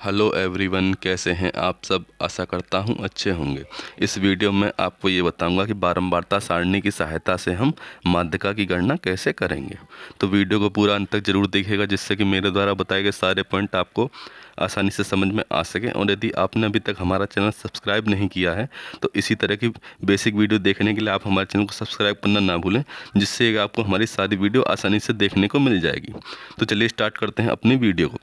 Hello everyone, कैसे हैं आप सब। आशा करता हूं अच्छे होंगे। इस वीडियो में आपको ये बताऊंगा कि बारंबारता सारणी की सहायता से हम माध्यिका की गणना कैसे करेंगे। तो वीडियो को पूरा अंत तक जरूर देखिएगा, जिससे कि मेरे द्वारा बताए गए सारे पॉइंट आपको आसानी से समझ में आ सके। और यदि आपने अभी तक हमारा चैनल सब्सक्राइब नहीं किया है तो इसी तरह की बेसिक वीडियो देखने के लिए आप हमारे चैनल को सब्सक्राइब करना ना भूलें, जिससे आपको हमारी सारी वीडियो आसानी से देखने को मिल जाएगी। तो चलिए स्टार्ट करते हैं अपनी वीडियो को।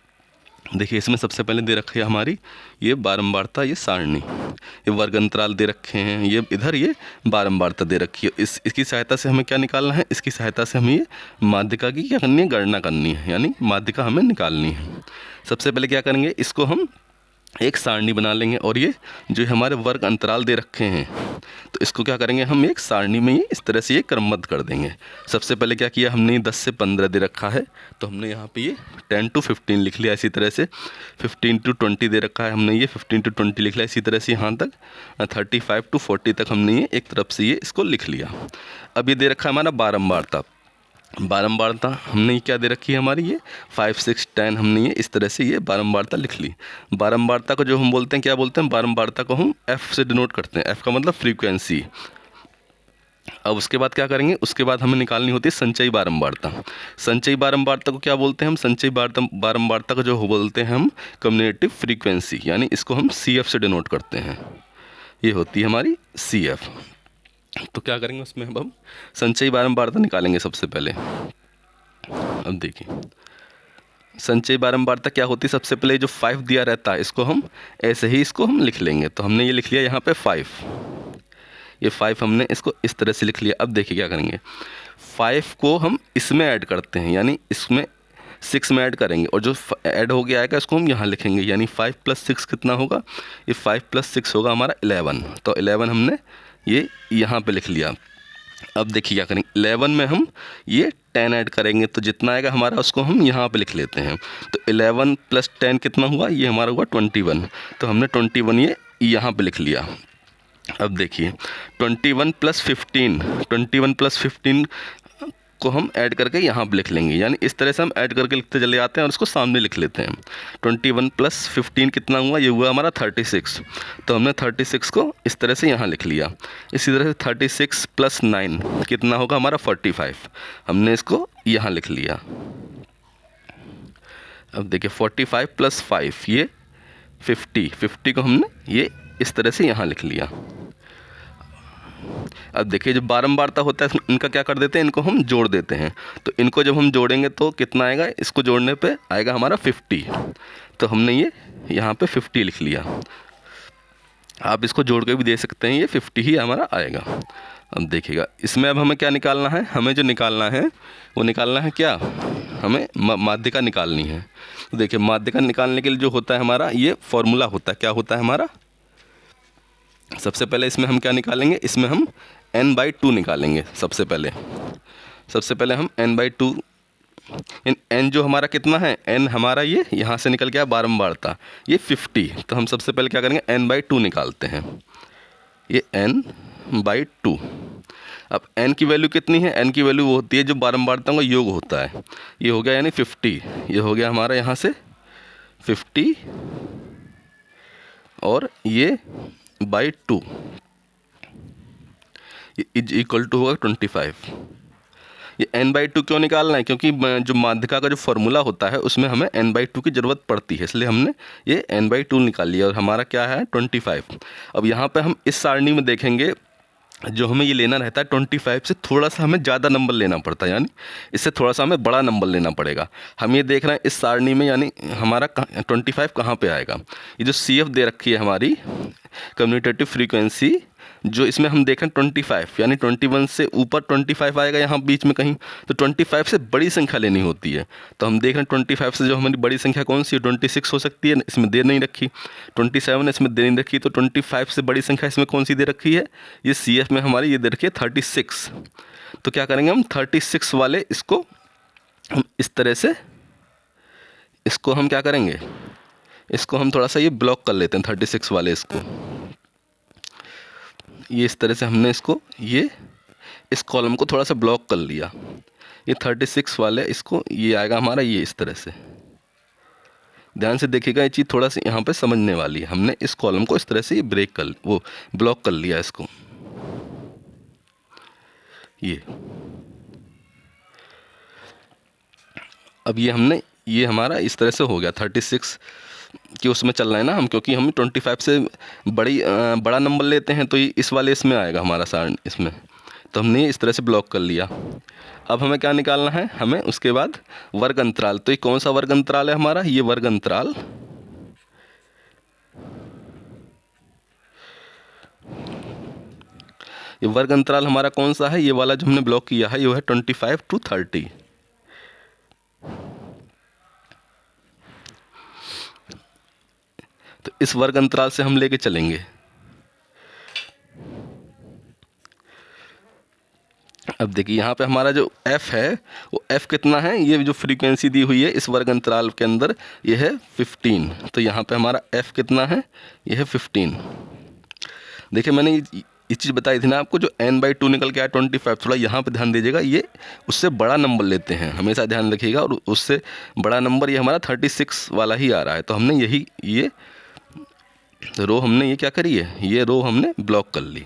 देखिए, इसमें सबसे पहले दे रखी है हमारी ये बारंबारता, ये सारणी, ये वर्ग अंतराल दे रखे हैं, ये इधर ये बारंबारता दे रखी है। इसकी सहायता से हमें क्या निकालना है, इसकी सहायता से हमें ये माध्यिका की क्या करनी है, गणना करनी है, यानी माध्यिका हमें निकालनी है। सबसे पहले क्या करेंगे, इसको हम एक सारणी बना लेंगे। और ये जो हमारे वर्ग अंतराल दे रखे हैं, तो इसको क्या करेंगे, हम एक सारणी में ये इस तरह से ये क्रमबद्ध कर देंगे। सबसे पहले क्या किया हमने, 10 से 15 दे रखा है, तो हमने यहाँ पे ये 10 to 15 लिख लिया। इसी तरह से 15 to 20 दे रखा है, हमने ये 15 to 20 लिख लिया। इसी तरह से यहाँ तक 35 to 40 तक हमने ये एक तरफ से ये इसको लिख लिया। अब ये दे रखा है हमारा बारंबारता। बारंबारता हमने ये क्या दे रखी है हमारी, ये 5, 6, 10 हमने ये इस तरह से ये बारंबारता लिख ली। बारंबारता को जो हम बोलते हैं, क्या बोलते हैं, बारंबारता को हम एफ से डिनोट करते हैं। एफ का मतलब फ्रीक्वेंसी। अब उसके बाद क्या करेंगे, उसके बाद हमें निकालनी होती है संचयी बारंबारता। संचयी बारंबारता को क्या बोलते हैं हम, संचयी बारंबारता को जो बोलते हैं हम कम्युनिकेटिव फ्रीक्वेंसी, यानी इसको हम सी एफ से डिनोट करते हैं। ये होती है हमारी सी एफ। तो क्या करेंगे, उसमें हम संचयी बारंबारता निकालेंगे सबसे पहले। अब देखिए, संचयी बारंबारता क्या होती है, सबसे पहले जो 5 दिया रहता है इसको हम ऐसे ही इसको हम लिख लेंगे। तो हमने ये लिख लिया यहाँ पे 5, ये 5 हमने इसको इस तरह से लिख लिया। अब देखिए क्या करेंगे, 5 को हम इसमें ऐड करते हैं, यानी इसमें 6 में ऐड करेंगे, और जो ऐड हो गया आएगा इसको हम यहाँ लिखेंगे, यानी 5 + 6 कितना होगा, ये 5 + 6 होगा हमारा 11। तो 11 हमने ये यहाँ पे लिख लिया। अब देखिए क्या करेंगे, 11 में हम ये 10 ऐड करेंगे, तो जितना आएगा हमारा उसको हम यहाँ पे लिख लेते हैं। तो 11 + 10 कितना हुआ, ये हमारा हुआ 21। तो हमने 21 ये यहाँ पे लिख लिया। अब देखिए 21 + 15, 21 + 15 को हम ऐड करके यहाँ पे लिख लेंगे, यानी इस तरह से हम ऐड करके लिखते चले जाते हैं और उसको सामने लिख लेते हैं। 21 + 15 कितना हुआ, ये हुआ हमारा 36। तो हमने 36 को इस तरह से यहाँ लिख लिया। इसी तरह से 36 + 9 कितना होगा हमारा 45, हमने इसको यहाँ लिख लिया। अब देखिए 45 + 5 ये 50 को हमने ये इस तरह से यहाँ लिख लिया। अब देखिए जो बारंबारता होता है इनका क्या कर देते हैं, इनको हम जोड़ देते हैं। तो इनको जब हम जोड़ेंगे तो कितना आएगा, इसको जोड़ने पे आएगा हमारा 50। तो हमने ये यहाँ पे 50 लिख लिया। आप इसको जोड़ के भी दे सकते हैं, ये 50 ही हमारा आएगा। अब देखिएगा इसमें अब हमें क्या निकालना है, हमें जो निकालना है वो निकालना है क्या, हमें माध्यिका निकालनी है। तो देखिए माध्यिका निकालने के लिए जो होता है हमारा ये फॉर्मूला होता है, क्या होता है हमारा, सबसे पहले इसमें हम क्या निकालेंगे, इसमें हम n/2 निकालेंगे। सबसे पहले हम n/2, n जो हमारा कितना है, n हमारा ये यहाँ से निकल गया बारंबारता, ये 50। तो हम सबसे पहले क्या करेंगे, n/2 निकालते हैं, ये n/2। अब n की वैल्यू कितनी है, n की वैल्यू वो होती है जो बारंबारताओं का योग होता है। ये हो गया यानी 50, ये हो गया हमारा यहाँ से 50, और ये /2 इज इक्वल टू होगा 25। ये n/2 क्यों निकालना है, क्योंकि जो माध्यिका का जो फॉर्मूला होता है उसमें हमें n/2 की ज़रूरत पड़ती है, इसलिए हमने ये n/2 निकाल लिया। और हमारा क्या है 25। अब यहाँ पे हम इस सारणी में देखेंगे, जो हमें ये लेना रहता है 25 से थोड़ा सा हमें ज़्यादा नंबर लेना पड़ता है, यानी इससे थोड़ा सा हमें बड़ा नंबर लेना पड़ेगा। हम ये देख रहे हैं इस सारणी में, यानी हमारा 25 कहाँ पे आएगा, ये जो CF दे रखी है हमारी कम्यूटेटिव फ्रीक्वेंसी, जो इसमें हम देख रहे हैं 25, यानी 21 से ऊपर 25 आएगा यहाँ बीच में कहीं। तो 25 से बड़ी संख्या लेनी होती है। तो हम देख रहे हैं 25 से जो हमारी बड़ी संख्या कौन सी है, 26 हो सकती है, इसमें दे नहीं रखी। 27 इसमें दे नहीं रखी। तो 25 से बड़ी संख्या इसमें कौन सी दे रखी है, ये CF में हमारी ये दे रखी है 36। तो क्या करेंगे हम 36 वाले इसको हम इस तरह से, इसको हम क्या करेंगे, इसको हम थोड़ा सा ये ब्लॉक कर लेते हैं 36 वाले इसको। ये इस तरह से हमने इसको ये इस कॉलम को थोड़ा सा ब्लॉक कर लिया। ये 36 वाले इसको ये आएगा हमारा ये इस तरह से। ध्यान से देखिएगा, ये चीज़ थोड़ा सा यहाँ पे समझने वाली है। हमने इस कॉलम को इस तरह से ब्रेक कर वो ब्लॉक कर लिया इसको, ये अब ये हमारा इस तरह से हो गया 36 कि उसमें चल रहा है ना हम, क्योंकि हम 25 से बड़ा नंबर लेते हैं तो ये इस वाले इसमें आएगा हमारा सारण इसमें, तो हमने इस तरह से ब्लॉक कर लिया। अब हमें क्या निकालना है, हमें उसके बाद वर्ग अंतराल। तो ये कौन सा वर्ग अंतराल है हमारा, ये वर्ग अंतराल ये वर्ग अंतराल हमारा कौन सा है, ये वाला जो हमने ब्लॉक किया है, ये है 25 to 30। तो इस वर्ग अंतराल से हम लेके चलेंगे। अब देखिए यहाँ पे हमारा जो f है वो f कितना है, ये जो फ्रीक्वेंसी दी हुई है इस वर्ग अंतराल के अंदर ये है 15। तो यहाँ पे हमारा f कितना है, ये है 15। देखिए मैंने ये चीज़ बताई थी ना आपको, जो n/2 निकल के आया 25, थोड़ा यहाँ पे ध्यान दीजिएगा, ये उससे बड़ा नंबर लेते हैं, हमेशा ध्यान रखिएगा। और उससे बड़ा नंबर ये हमारा 36 वाला ही आ रहा है। तो हमने ये रो हमने ये क्या करी है, ये रो हमने ब्लॉक कर ली।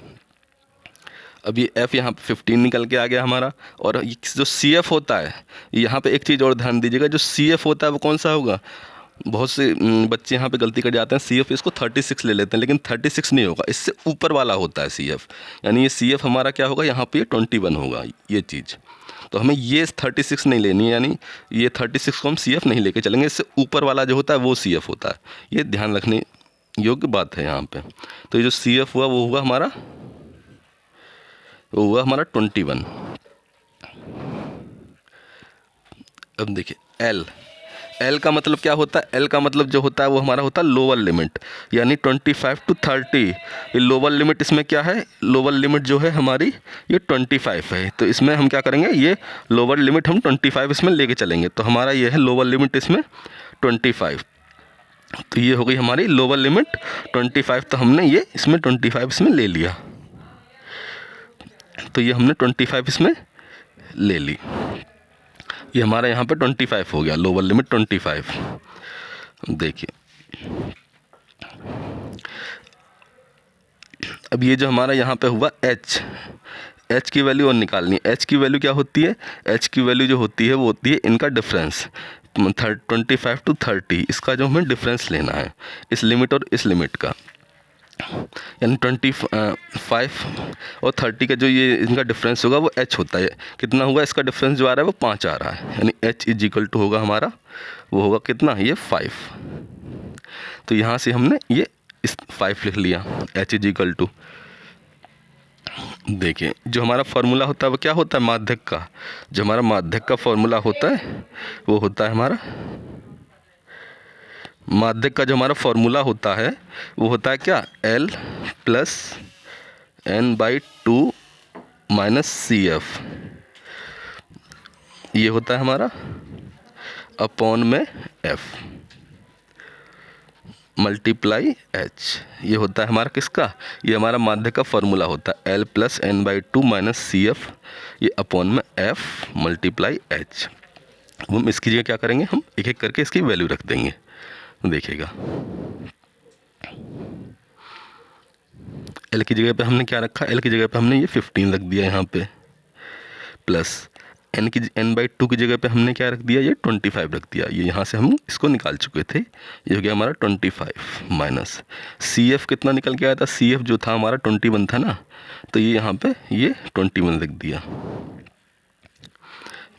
अब ये f यहाँ पे 15 निकल के आ गया हमारा। और ये जो CF होता है, यहाँ पे एक चीज़ और ध्यान दीजिएगा, जो CF होता है वो कौन सा होगा। बहुत से बच्चे यहाँ पे गलती कर जाते हैं, CF इसको 36 ले लेते हैं, लेकिन 36 नहीं होगा, इससे ऊपर वाला होता है CF। यानी ये CF हमारा क्या होगा, यहाँ पे 21 होगा ये चीज़। तो हमें ये 36 नहीं लेनी है, यानी ये 36 को हम CF नहीं लेके चलेंगे, इससे ऊपर वाला जो होता है वो CF होता है। ये ध्यान रखने योग्य बात है यहाँ पे। तो ये जो CF हुआ वो हुआ हमारा 21। अब देखिए L का मतलब क्या होता है, L का मतलब जो होता है वो हमारा होता है लोअर लिमिट, यानी 25 to 30। ये लोअर लिमिट इसमें क्या है, लोअर लिमिट जो है हमारी ये 25 है। तो इसमें हम क्या करेंगे, ये लोअर लिमिट हम 25 इसमें लेके चलेंगे। तो हमारा ये है लोअर लिमिट इसमें 25। तो ये हो गई हमारी लोअर लिमिट 25। तो हमने ये इसमें 25 इसमें ले लिया, तो ये हमने 25 इसमें ले ली। ये हमारा यहाँ पे 25 हो गया, लोअर लिमिट 25। देखिए अब ये जो हमारा यहाँ पे हुआ h की वैल्यू और निकालनी है। h की वैल्यू क्या होती है, h की वैल्यू जो होती है वो होती है इनका डिफरेंस 25 to 30। इसका जो हमें डिफरेंस लेना है, इस लिमिट और इस लिमिट का, यानी 25 और 30 का जो ये इनका डिफरेंस होगा वो h होता है। कितना होगा इसका डिफरेंस जो आ रहा है वो 5 आ रहा है, यानी h इज इक्वल टू होगा हमारा, वो होगा कितना, ये 5। तो यहाँ से हमने ये इस 5 लिख लिया, h इज इक्वल टू। देखिए जो हमारा फार्मूला होता है वो क्या होता है, माध्यक का। जो हमारा माध्यक का फार्मूला होता है वो होता है हमारा, माध्यक का जो हमारा फार्मूला होता है वो होता है क्या, L plus n/2 minus CF। ये होता है हमारा अपॉन में F मल्टीप्लाई H। ये होता है हमारा किसका, ये हमारा माध्यक का फार्मूला होता है L plus n/2 minus CF, ये अपॉन में F मल्टीप्लाई H। हम इसकी जगह क्या करेंगे, हम एक एक करके इसकी वैल्यू रख देंगे। देखिएगा L की जगह पे हमने क्या रखा, L की जगह पे हमने ये 15 रख दिया यहाँ पे, प्लस n/2 की जगह पे हमने क्या रख दिया, ये 25 रख दिया। ये यहाँ से हम इसको निकाल चुके थे, ये हो गया हमारा 25 माइनस CF कितना निकल के आया था, CF जो था हमारा 21 था ना, तो ये यहाँ पे ये 21 रख दिया,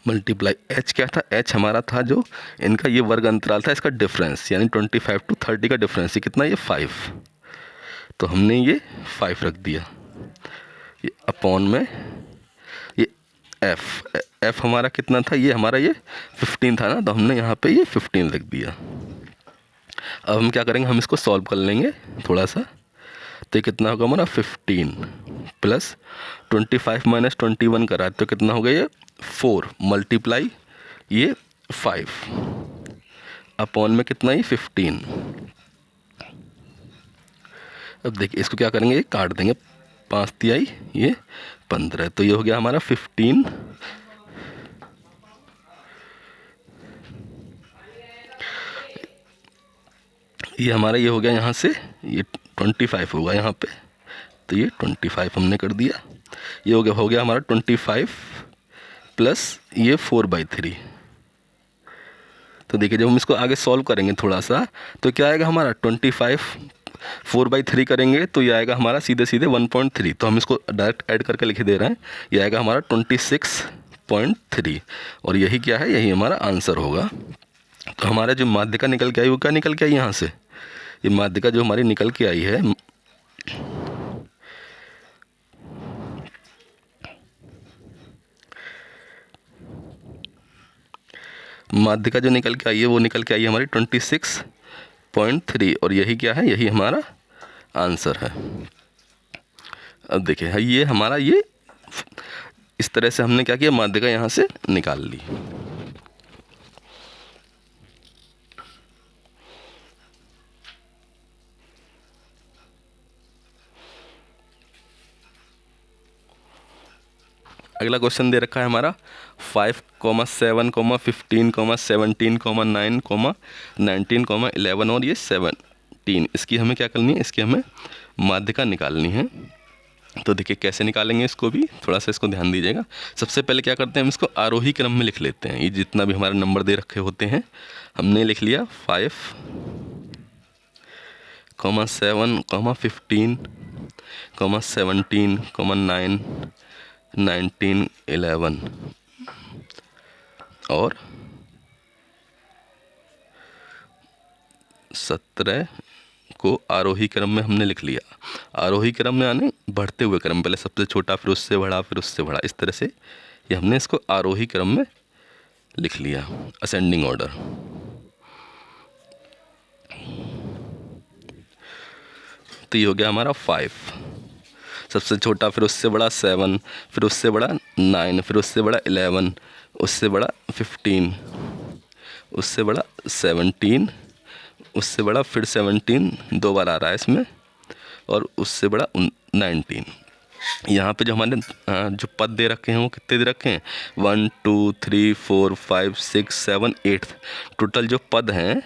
मल्टीप्लाई H क्या था, H हमारा था जो इनका ये वर्ग अंतराल था, इसका डिफरेंस, यानी 25 to 30 का डिफरेंस, ये कितना, ये 5। तो हमने ये 5 रख दिया, ये अपॉन में ये F हमारा कितना था, ये हमारा ये 15 था ना, तो हमने यहाँ पे ये 15 रख दिया। अब हम क्या करेंगे, हम इसको सॉल्व कर लेंगे थोड़ा सा। तो ये कितना होगा हमारा 15 प्लस 25 माइनस 21 करा, तो कितना हो गया, ये 4 मल्टीप्लाई ये 5 अपॉन में कितना, ये 15। अब देखिए इसको क्या करेंगे, ये काट देंगे, 5 तिहाई ये 15, तो ये हो गया हमारा 15 15 ये हमारा ये हो गया यहाँ से, ये 25 होगा यहाँ पे, तो ये 25 हमने कर दिया। ये हो गया हमारा 25 प्लस ये 4/3। तो देखिए जब हम इसको आगे सॉल्व करेंगे थोड़ा सा, तो क्या आएगा हमारा 25 4/3 करेंगे तो ये आएगा हमारा सीधे सीधे 1.3। तो हम इसको डायरेक्ट ऐड करके लिख दे रहे हैं, ये आएगा हमारा 26.3। और यही क्या है, यही हमारा आंसर होगा। तो हमारा जो माध्यिका निकल के आई वो क्या निकल के आई यहाँ से, ये माध्यिका जो हमारी निकल के आई है, माध्यिका जो निकल के आई है वो निकल के आई है हमारी 26.3। और यही क्या है, यही हमारा आंसर है। अब देखिए ये हमारा ये इस तरह से हमने क्या किया, माध्यिका यहाँ से निकाल ली। अगला क्वेश्चन दे रखा है हमारा 5, 7, 15, 17, 9, 19, 11 और ये 17। इसकी हमें क्या करनी है, इसकी हमें माध्यिका निकालनी है। तो देखिए कैसे निकालेंगे इसको भी, थोड़ा सा इसको ध्यान दीजिएगा। सबसे पहले क्या करते हैं, हम इसको आरोही क्रम में लिख लेते हैं। ये जितना भी हमारे नंबर दे रखे होते हैं हमने लिख लिया 5, 7, 15, 17, 9, 19, 11 और 17 को आरोही क्रम में हमने लिख लिया। आरोही क्रम में यानी बढ़ते हुए क्रम, पहले सबसे छोटा फिर उससे बड़ा फिर उससे बड़ा, इस तरह से ये हमने इसको आरोही क्रम में लिख लिया, असेंडिंग ऑर्डर। तो ये हो गया हमारा 5, सबसे छोटा फिर उससे बड़ा 7, फिर उससे बड़ा 9, फिर उससे बड़ा 11, उससे बड़ा 15, उससे बड़ा 17, उससे बड़ा फिर 17 दो बार आ रहा है इसमें, और उससे बड़ा 19। यहाँ पे जो हमारे जो पद दे रखे हैं वो कितने दे रखे हैं, 1, 2, 3, 4, 5, 6, 7, 8। टोटल जो पद हैं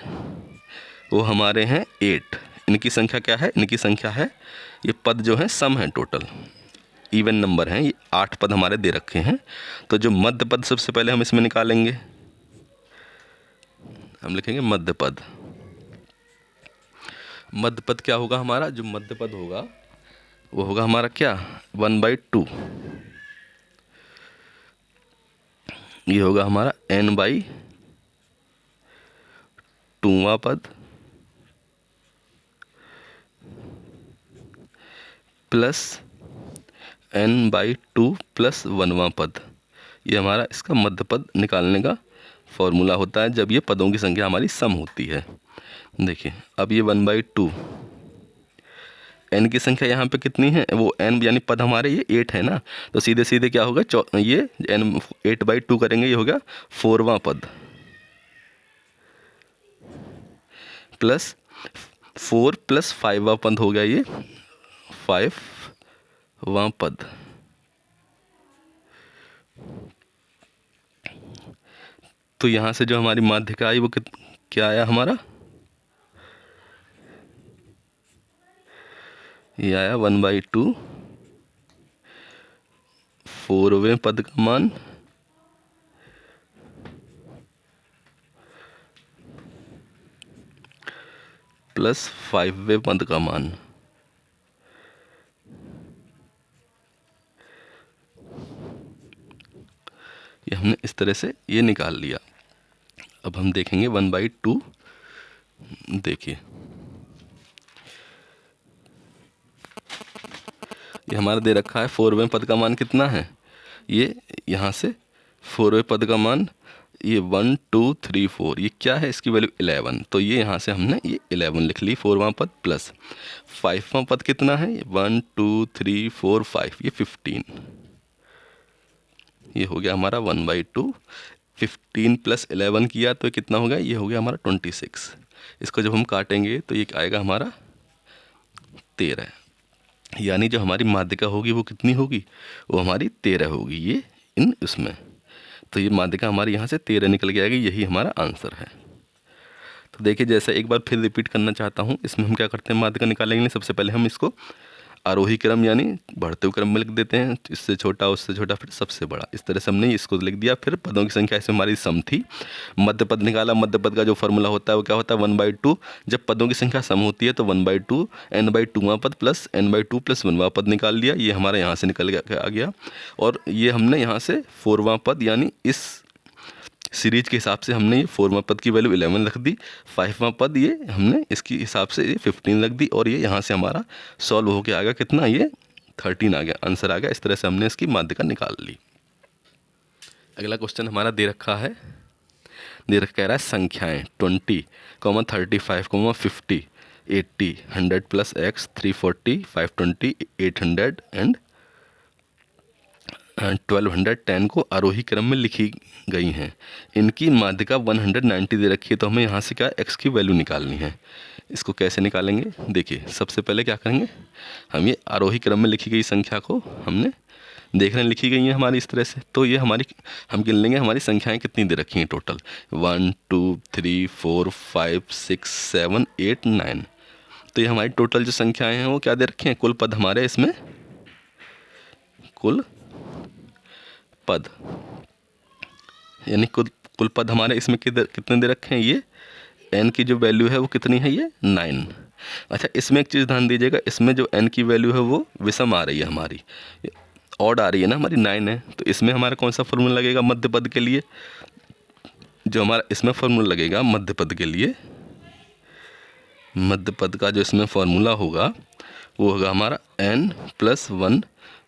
वो हमारे हैं 8। इनकी संख्या क्या है, इनकी संख्या है, ये पद जो हैं सम है, टोटल इवन नंबर हैं। ये 8 पद हमारे दे रखे हैं। तो जो मध्य पद सबसे पहले हम इसमें निकालेंगे, हम लिखेंगे मध्य पद। मध्य पद क्या होगा हमारा, जो मध्य पद होगा वो होगा हमारा क्या, 1/2। ये होगा हमारा n/2वां पद प्लस n/2 प्लस 1वां पद। ये हमारा इसका मध्य पद निकालने का फॉर्मूला होता है जब ये पदों की संख्या हमारी सम होती है। देखिए अब ये 1/2, n की संख्या यहाँ पे कितनी है, वो n यानी पद हमारे ये 8 है ना, तो सीधे सीधे क्या होगा, ये n 8/2 करेंगे, ये होगा 4वां पद प्लस 4 प्लस 5वां पद हो गया ये 5वां पद। तो यहाँ से जो हमारी माध्यिका आई वो क्या आया हमारा, ये आया 1/2, 4वें पद का मान प्लस 5वें पद का मान। ये हमने इस तरह से ये निकाल लिया। अब हम देखेंगे 1/2। देखिए ये हमारा दे रखा है 4वें पद का मान कितना है, ये यहाँ से 4वें पद का मान ये 1, 2, 3, 4, ये क्या है, इसकी वैल्यू 11। तो ये यहाँ से हमने ये 11 लिख ली, 4वां पद प्लस 5वां पद कितना है, 1, 2, 3, 4, 5, ये 15। ये हो गया हमारा 1/2। 15 प्लस 11 किया तो कितना हो गया, ये हो गया हमारा 26। इसको जब हम काटेंगे तो ये आएगा हमारा 13। यानी जो हमारी माध्यिका होगी वो कितनी होगी, वो हमारी 13 होगी, ये इन उसमें। तो ये माध्यिका हमारी यहाँ से 13 निकल के आएगी, यही हमारा आंसर है। तो देखिए जैसे एक बार फिर रिपीट करना चाहता हूँ, इसमें हम क्या करते हैं, माध्यिका निकालने के लिए सबसे पहले हम इसको आरोही क्रम यानी बढ़ते हुए क्रम में लिख देते हैं, इससे छोटा उससे छोटा फिर सबसे बड़ा, इस तरह से हमने इसको लिख दिया। फिर पदों की संख्या इसमें हमारी सम थी, मध्य पद निकाला। मध्य पद का जो फॉर्मूला होता है वो क्या होता है, 1/2। जब पदों की संख्या सम होती है तो 1/2 n/2वां पद प्लस n/2 + 1वां पद निकाल लिया, ये हमारा यहाँ से निकल गया आ गया। और ये हमने यहाँ से 4वां पद यानी इस सीरीज के हिसाब से हमने ये 4वां पद की वैल्यू 11 रख दी, 5वां पद ये हमने इसके हिसाब से ये 15 रख दी, और ये यहाँ से हमारा सॉल्व होके आ गया कितना, ये 13 आ गया, आंसर आ गया। इस तरह से हमने इसकी माध्यिका निकाल ली। अगला क्वेश्चन हमारा दे रखा है, कह रहा है संख्याएं 20, 35, 50, 80, 100 + x, 340, 520, 800 एंड 1210 को आरोही क्रम में लिखी गई हैं। इनकी माध्यिका 190 दे रखी है, तो हमें यहाँ से क्या x की वैल्यू निकालनी है। इसको कैसे निकालेंगे, देखिए सबसे पहले क्या करेंगे, हम ये आरोही क्रम में लिखी गई संख्या को हमने देख रहे हैं लिखी गई है हमारी इस तरह से, तो ये हमारी हम गिन लेंगे हमारी संख्याएं कितनी दे रखी हैं टोटल, 1 2 3 4 5 6 7 8 9। तो ये हमारी टोटल जो संख्याएं हैं वो क्या दे रखी हैं, कुल पद हमारे इसमें, कुल पद यानी कुल पद हमारे इसमें कितने दे रखे हैं, ये n की जो वैल्यू है वो कितनी है, ये 9। अच्छा इसमें एक चीज़ ध्यान दीजिएगा, इसमें जो n की वैल्यू है वो विषम आ रही है हमारी, ऑड आ रही है ना, हमारी 9 है। तो इसमें हमारा कौन सा फॉर्मूला लगेगा मध्य पद के लिए, जो हमारा इसमें फॉर्मूला लगेगा मध्य पद के लिए, मध्य पद का जो इसमें फॉर्मूला होगा वो होगा हमारा n +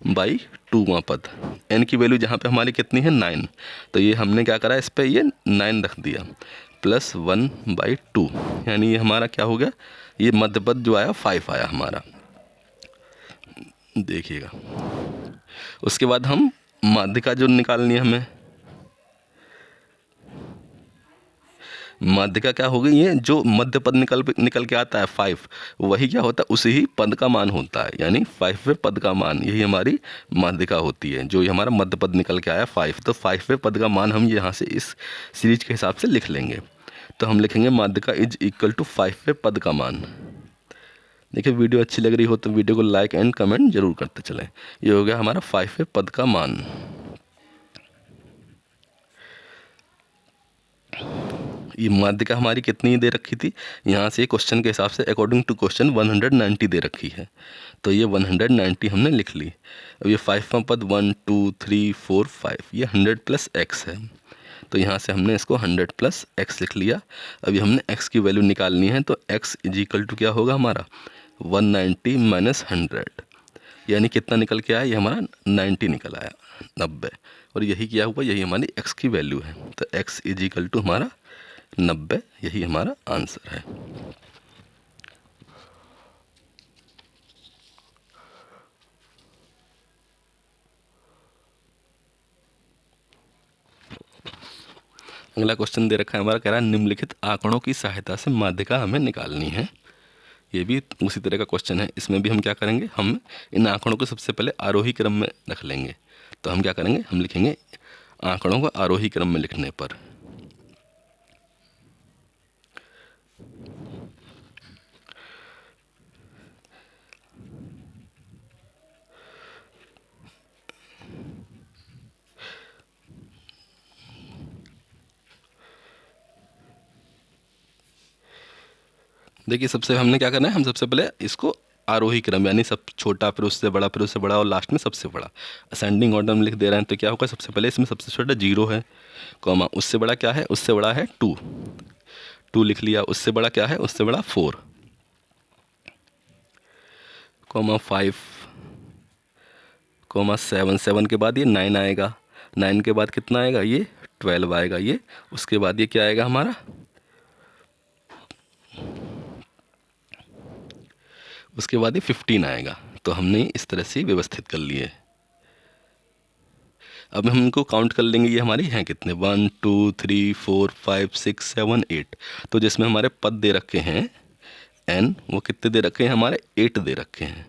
1/2वां पद। n की वैल्यू जहाँ पे हमारी कितनी है 9, तो ये हमने क्या करा, इस पर ये 9 रख दिया, + 1/2 यानी ये हमारा क्या हो गया, ये मध्य पद जो आया 5 आया हमारा, देखिएगा। उसके बाद हम माध्यिका जो निकालनी है हमें, माध्यिका क्या होगी, ये जो मध्य पद निकल के आता है 5, वही क्या होता है, उसी ही पद का मान होता है, यानी 5वें पद का मान, यही हमारी माध्यिका होती है। जो ये हमारा मध्य पद निकल के आया 5, तो 5वें पद का मान हम यहाँ से इस सीरीज के हिसाब से लिख लेंगे। तो हम लिखेंगे माध्यिका = 5वें पद का मान। देखिए वीडियो अच्छी लग रही हो तो वीडियो को लाइक एंड कमेंट जरूर करते चलें। ये हो गया हमारा 5वें पद का मान। ये माध्यिका हमारी कितनी दे रखी थी, यहाँ से क्वेश्चन के हिसाब से अकॉर्डिंग टू क्वेश्चन 190 दे रखी है, तो ये 190 हमने लिख ली। अब ये 5वां पद 1 2 3 4 5, ये 100 + x है, तो यहाँ से हमने इसको 100 + x लिख लिया। अभी हमने x की वैल्यू निकालनी है, तो x = क्या होगा हमारा 190 - 100, यानी कितना निकल के आया, ये हमारा 90 निकल आया, 90। और यही क्या हुआ, यही हमारी x की वैल्यू है, तो x = हमारा 90, यही हमारा आंसर है। अगला क्वेश्चन दे रखा है हमारा, कह रहा है निम्नलिखित आंकड़ों की सहायता से माध्यिका हमें निकालनी है। ये भी उसी तरह का क्वेश्चन है। इसमें भी हम क्या करेंगे, हम इन आंकड़ों को सबसे पहले आरोही क्रम में रख लेंगे। तो हम क्या करेंगे, हम लिखेंगे आंकड़ों को आरोही क्रम में लिखने पर देखिए सबसे हमने क्या करना है, हम सबसे पहले इसको आरोही क्रम यानी सब छोटा फिर उससे बड़ा फिर उससे बड़ा और लास्ट में सबसे बड़ा असेंडिंग ऑर्डर में लिख दे रहे हैं। तो क्या होगा, सबसे पहले इसमें सबसे छोटा 0 है, कॉमा उससे बड़ा क्या है, उससे बड़ा है 2 लिख लिया, उससे बड़ा क्या है, उससे बड़ा 4, कॉमा 5, कॉमा 7 के बाद ये 9 आएगा, 9 के बाद कितना आएगा, ये 12 आएगा, ये उसके बाद ये क्या आएगा हमारा, उसके बाद ये 15 आएगा। तो हमने इस तरह से व्यवस्थित कर लिए। अब हम इनको काउंट कर लेंगे, ये हमारी हैं कितने, 1 2 3 4 5 6 7 8। तो जिसमें हमारे पद दे रखे हैं n, वो कितने दे रखे हैं, हमारे 8 दे रखे हैं,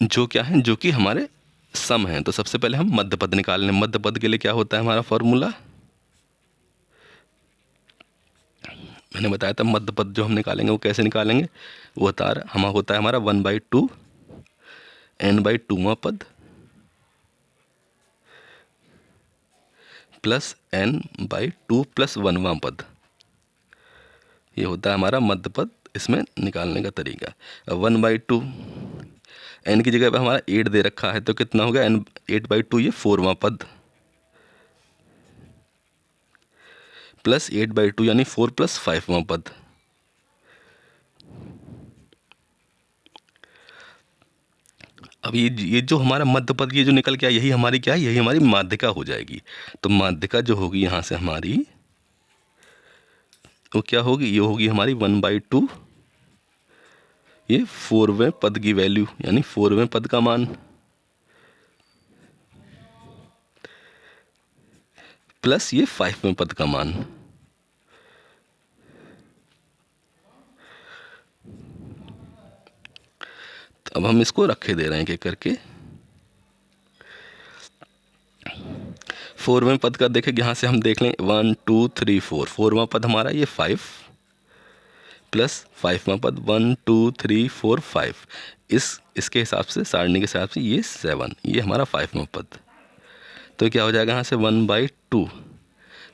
जो क्या है, जो कि हमारे सम हैं। तो सबसे पहले हम मध्य पद निकाल लें। मध्य पद के लिए क्या होता है हमारा फॉर्मूला, मैंने बताया था मध्य पद जो हम निकालेंगे वो कैसे निकालेंगे, वो होता है हमारा 1/2 n/2वां पद प्लस n/2 प्लस 1वां पद। ये होता है हमारा मध्य पद इसमें निकालने का तरीका। अब 1/2 n की जगह पे हमारा 8 दे रखा है, तो कितना हो गया n 8/2, ये 4वां पद प्लस 8/2 यानी 4 प्लस 5वां पद। अब ये जो हमारा मध्य पद ये जो निकल के आया, यही हमारी क्या है, यही हमारी माध्यिका हो जाएगी। तो माध्यिका जो होगी यहाँ से हमारी, वो क्या होगी, ये होगी हमारी 1/2 ये 4वें पद की वैल्यू यानी 4वें पद का मान प्लस ये 5वें पद का मान। तो अब हम इसको रखे दे रहे हैं कि करके 4वें पद का देखें, यहाँ से हम देख लें 1 2 3 4, 4वां पद हमारा ये 5 प्लस 5वां पद 1 2 3 4 5, इसके हिसाब से, सारणी के हिसाब से ये 7, ये हमारा 5वां पद। तो क्या हो जाएगा यहाँ से 1/2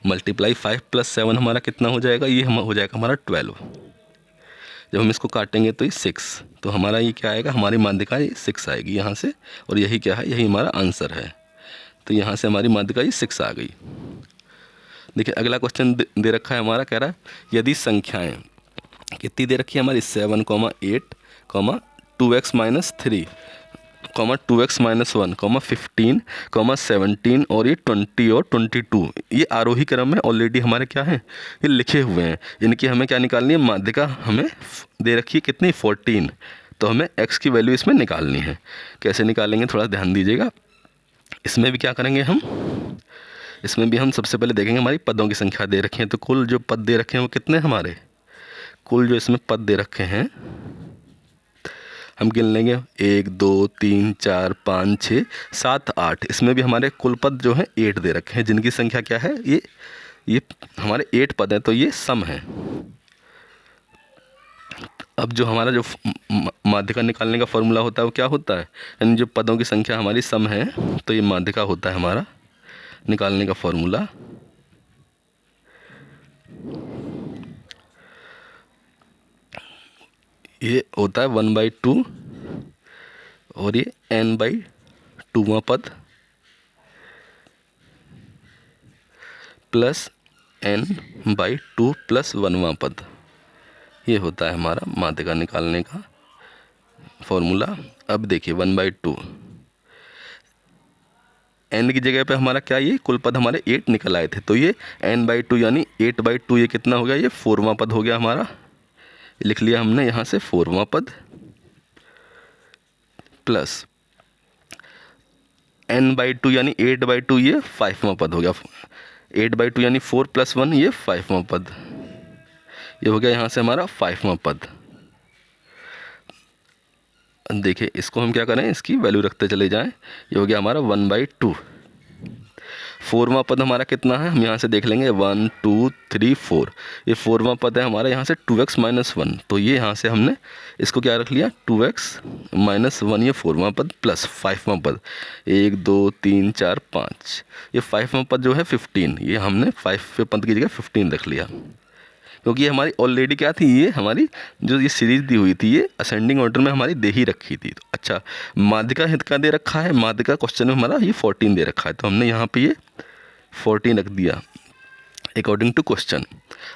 मल्टीप्लाई 5 प्लस 7 हमारा कितना हो जाएगा, ये हो जाएगा हमारा 12। जब हम इसको काटेंगे तो ये 6, तो हमारा ये क्या आएगा, हमारी माध्यिका ये 6 आएगी यहाँ से, और यही क्या है, यही हमारा आंसर है। तो यहाँ से हमारी माध्यिका ये 6 आ गई। देखिए अगला क्वेश्चन दे रखा है हमारा, कह रहा है यदि संख्याएं कितनी दे रखी है हमारी 7, 8, 2x - 3, 2x - 1, 15, 17 और ये 20 और 22, ये आरोही क्रम में ऑलरेडी हमारे क्या हैं, ये लिखे हुए हैं। इनकी हमें क्या निकालनी है, माध्यिका हमें दे रखी है कितनी, 14। तो हमें x की वैल्यू इसमें निकालनी है। कैसे निकालेंगे थोड़ा ध्यान दीजिएगा। इसमें भी क्या करेंगे हम, इसमें भी हम सबसे पहले देखेंगे हमारी पदों की संख्या दे रखी है। तो कुल जो पद दे रखे हैं वो कितने हमारे, कुल जो इसमें पद दे रखे हैं हम गिन लेंगे 1 2 3 4 5 6 7 8। इसमें भी हमारे कुल पद जो हैं 8 दे रखे हैं, जिनकी संख्या क्या है, ये हमारे 8 पद हैं, तो ये सम है। अब जो हमारा जो माध्यिका निकालने का फॉर्मूला होता है वो क्या होता है, यानी जो पदों की संख्या हमारी सम है, तो ये माध्यिका होता है हमारा निकालने का फॉर्मूला। ये होता है 1/2 और ये n/2वां पद प्लस n/2 प्लस 1वां पद। ये होता है हमारा माध्यिका निकालने का फॉर्मूला। अब देखिए 1/2, n की जगह पे हमारा क्या, ये कुल पद हमारे 8 निकल आए थे, तो ये n/2 यानी 8/2, ये कितना हो गया, ये 4वां पद हो गया हमारा। लिख लिया हमने यहाँ से 4वां पद प्लस n/2 यानी 8/2, ये 5वां पद हो गया। 8/2 यानी 4 + 1, ये 5वां पद, ये हो गया यहाँ से हमारा 5वां पद। देखिए इसको हम क्या करें, इसकी वैल्यू रखते चले जाएं। ये हो गया हमारा 1/2। 4वां पद हमारा कितना है, हम यहाँ से देख लेंगे 1 2 3 4, ये 4वां पद है हमारा यहाँ से 2x - 1, तो ये यहाँ से हमने इसको क्या रख लिया, 2x - 1, ये 4वां पद प्लस 5वां पद 1 2 3 4 5, ये 5वां पद जो है 15, ये हमने 5वें पद की जगह 15 रख लिया, क्योंकि ये हमारी ऑलरेडी क्या थी, ये हमारी जो ये सीरीज दी हुई थी, ये असेंडिंग ऑर्डर में हमारी दे ही रखी थी। तो अच्छा, माध्यिका हित का दे रखा है, माध्यिका क्वेश्चन में हमारा ये 14 दे रखा है, तो हमने यहाँ पे ये 14 रख दिया अकॉर्डिंग टू क्वेश्चन।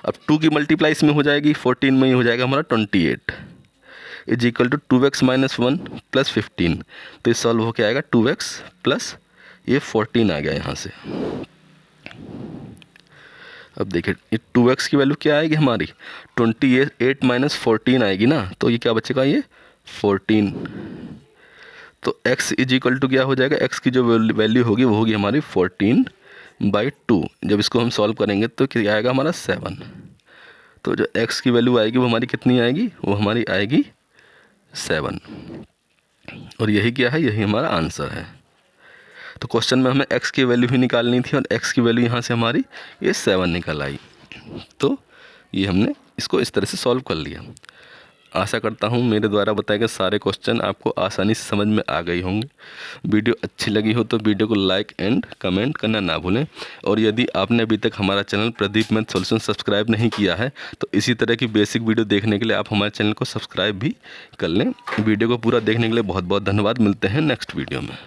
अब 2 की मल्टीप्लाई इसमें हो जाएगी 14 में, ये हो जाएगा हमारा 28 is equal to 2x - 1 plus 15। तो ये सॉल्व होकर आएगा 2x प्लस ये 14 आ गया यहाँ से। अब देखिए ये 2x की वैल्यू क्या आएगी हमारी, 28 - 14 आएगी ना, तो ये क्या बचेगा, ये 14। तो x इज इक्वल टू क्या हो जाएगा, x की जो वैल्यू होगी वो होगी हमारी 14/2। जब इसको हम सॉल्व करेंगे तो क्या आएगा हमारा 7। तो जो x की वैल्यू आएगी वो हमारी कितनी आएगी, वो हमारी आएगी 7। और यही क्या है, यही हमारा आंसर है। तो क्वेश्चन में हमें x की वैल्यू ही निकालनी थी और x की वैल्यू यहाँ से हमारी ये 7 निकल आई। तो ये हमने इसको इस तरह से सॉल्व कर लिया। आशा करता हूँ मेरे द्वारा बताए गए सारे क्वेश्चन आपको आसानी से समझ में आ गई होंगे। वीडियो अच्छी लगी हो तो वीडियो को लाइक एंड कमेंट करना ना भूलें। और यदि आपने अभी तक हमारा channel Pradeep math solution subscribe नहीं किया है तो इसी तरह की बेसिक वीडियो देखने के लिए आप हमारे चैनल को सब्सक्राइब भी कर लें। वीडियो को पूरा देखने के लिए बहुत बहुत धन्यवाद। मिलते हैं नेक्स्ट वीडियो में।